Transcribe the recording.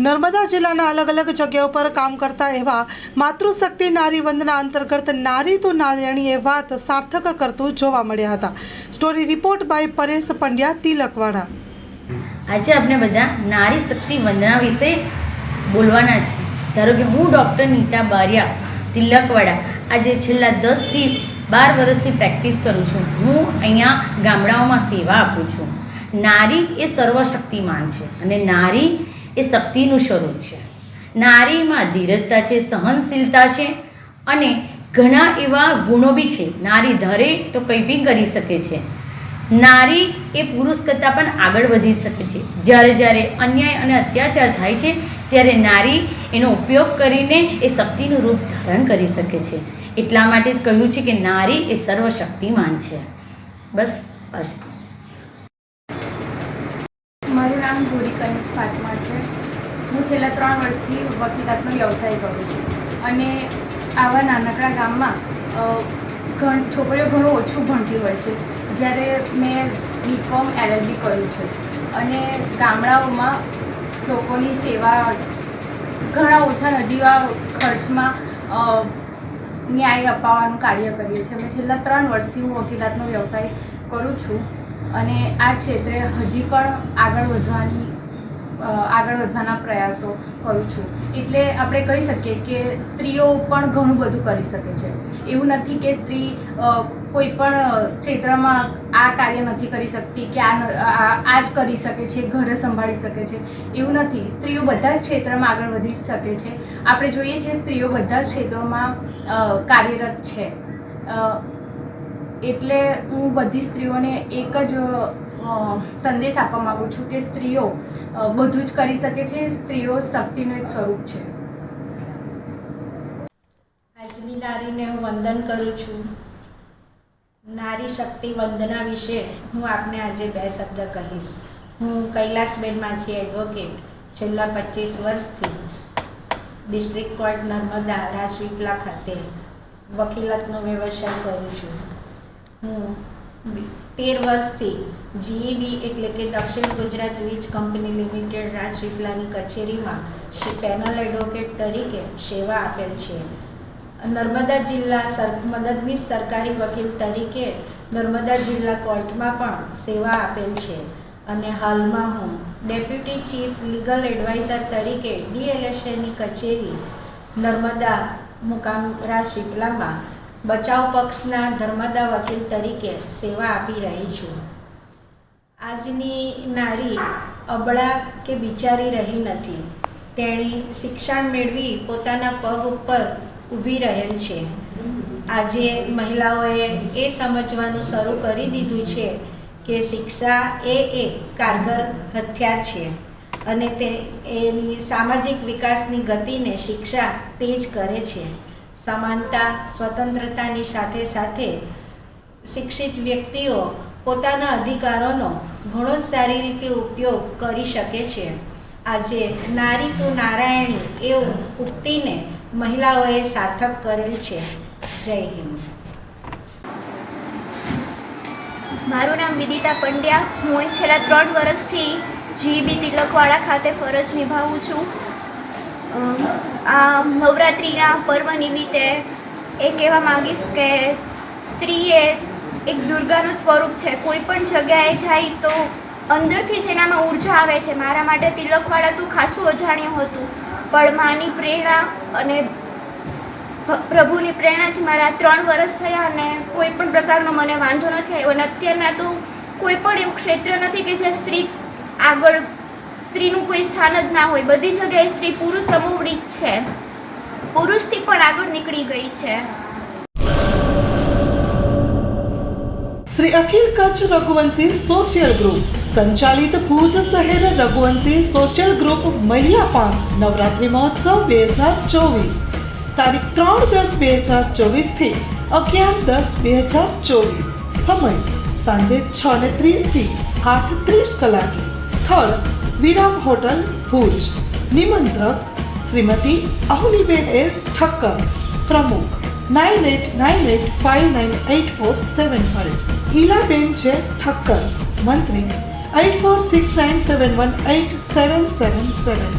નર્મદા જિલ્લાના અલગ અલગ જગ્યાઓ પર કામ કરતા એવા માતૃશક્તિ નારી વંદના અંતર્ગત નારી તો નારાયણી એ વાત સાર્થક કરતું જોવા મળ્યા હતા. Story report by Paresh Pandya, Tilakwada. આજે આપણે બધા નારી શક્તિ વંદના વિશે બોલવાના છે. ધારો કે હું ડૉક્ટર નીતા બારિયા, તિલકવાડા, આજે છેલ્લા 10 થી 12 વર્ષથી પ્રેક્ટિસ કરું છું. હું અહીંયા ગામડાઓમાં સેવા આપું છું. નારી એ સર્વશક્તિમાન છે અને નારી એ શક્તિનું સ્વરૂપ છે. નારીમાં ધીરજતા છે, સહનશીલતા છે અને ઘણા એવા ગુણો બી છે. નારી ધારે તો કંઈ બી કરી શકે છે. નારી એ પુરુષ કરતાં પણ આગળ વધી શકે છે. જ્યારે અન્યાય અને અત્યાચાર થાય છે ત્યારે નારી એનો ઉપયોગ કરીને એ શક્તિનું રૂપ ધારણ કરી શકે છે. એટલા માટે જ કહ્યું છે કે નારી એ સર્વશક્તિમાન છે. બસ અસ્તુ. મારું નામ ગોરી કનીસ ફાતિમા છે. હું છેલ્લા 3 વર્ષથી વકીલાતનો વ્યવસાય કરું છું અને આવા નાનકડા ગામમાં છોકરીઓ ઘણું ઓછું ભણતી હોય છે. જ્યારે મેં BCom LLB કર્યું છે અને ગામડાઓમાં લોકોની સેવા ઘણા ઓછા નજીવા ખર્ચમાં ન્યાય અપાવવાનું કાર્ય કરીએ છીએ. અમે છેલ્લા 3 વર્ષથી હું વકીલાતનો વ્યવસાય કરું છું અને આ ક્ષેત્રે હજી પણ આગળ વધવાના પ્રયાસો કરું છું. એટલે આપણે કહી શકીએ કે સ્ત્રીઓ પણ ઘણું બધું કરી શકે છે. એવું નથી કે સ્ત્રી કોઈ પણ ક્ષેત્રમાં આ કાર્ય નથી કરી શકતી કે આ જ કરી શકે છે, ઘરે સંભાળી શકે છે, એવું નથી. સ્ત્રીઓ બધા જ ક્ષેત્રમાં આગળ વધી શકે છે. આપણે જોઈએ છીએ સ્ત્રીઓ બધા જ ક્ષેત્રોમાં કાર્યરત છે. એટલે હું બધી સ્ત્રીઓને એક જ સંદેશ આપવા માગું છું કે સ્ત્રીઓ બધું જ કરી શકે છે. સ્ત્રીઓ શક્તિનું એક સ્વરૂપ છે. આજની નારીને હું વંદન કરું છું. નારી શક્તિ વંદના વિશે હું આપને આજે 2 શબ્દ કહીશ. હું કૈલાસબેન માછી એડવોકેટ છેલ્લા 25 વર્ષથી ડિસ્ટ્રિક્ટ કોર્ટ નર્મદા રાજપીપળા ખાતે વકીલાતનો વ્યવસાય કરું છું. હું 13 વર્ષથી GEB એટલે કે દક્ષિણ ગુજરાત વીજ કંપની લિમિટેડ રાજપીપળાની કચેરીમાં પેનલ એડવોકેટ તરીકે સેવા આપેલ છે. નર્મદા જિલ્લા મદદનીશ સરકારી વકીલ તરીકે નર્મદા જિલ્લા કોર્ટમાં પણ સેવા આપેલ છે અને હાલમાં હું ડેપ્યુટી ચીફ લીગલ એડવાઇઝર તરીકે DLSAની કચેરી નર્મદા મુકામ રાજપીપળામાં બચાવ પક્ષના ધર્મદા વકીલ તરીકે સેવા આપી રહી છું. આજની નારી અબળા કે બિચારી રહી નથી. તેણી શિક્ષણ મેળવી પોતાના પગ ઉપર ઊભી રહેલ છે. આજે મહિલાઓએ એ સમજવાનું શરૂ કરી દીધું છે કે શિક્ષા એ એક કારગર હથિયાર છે અને તે એની સામાજિક વિકાસની ગતિને શિક્ષા તેજ કરે છે. સમાનતા, સ્વતંત્રતાની સાથે સાથે શિક્ષિત વ્યક્તિઓ પોતાના અધિકારોનો ઘણો સારી રીતે ઉપયોગ કરી શકે છે. આજે નારી તો નારાયણી એ ઉક્તિને મહિલાઓએ સાર્થક કરેલ છે. જય હિન્દ. મારું નામ વિદિતા પંડ્યા. હું છેલ્લા 3 વર્ષથી GEB તિલકવાડા ખાતે ફરજ નિભાવું છું. આ નવરાત્રિના પર્વ નિમિત્તે એ કહેવા માંગીશ કે સ્ત્રી એ એક દુર્ગાનું સ્વરૂપ છે. કોઈ પણ જગ્યાએ જાય તો અંદરથી જ એનામાં ઉર્જા આવે છે. મારા માટે તિલકવાડા તો ખાસું અજાણ્યું હતું, પણ માની પ્રેરણા અને પ્રભુની પ્રેરણાથી મારા 3 વર્ષ થયા અને કોઈ પણ પ્રકારનો મને વાંધો નથી આવ્યો. અને અત્યારના તો કોઈ પણ એવું ક્ષેત્ર નથી કે જ્યાં સ્ત્રીનું કોઈ સ્થાન જ ના હોય. બધી જગ્યાએ સ્ત્રી પુરુષ સમોવડી જ છે. પુરુષથી પણ આગળ નીકળી ગઈ છે. શ્રી અખિલ કચ્છ રઘુવંશી સોશિયલ ગ્રુપ સંચાલિત ભુજ શહેર રઘુવંશી સોશિયલ ગ્રુપ મહિલા પાંખ નવરાત્રિ મહોત્સવ 2024 તારીખ 3/10/2024 થી 11/10/2024. સમય સાંજે 6:30 થી 8:30 કલાકે. સ્થળ વિરામ હોટલ ભુજ. નિમંત્રક શ્રીમતી અહુલીબેન S ઠક્કર. પ્રમુખ 9898598475. ઈલાબેન છે ઠક્કર. મંત્રી 8469718777.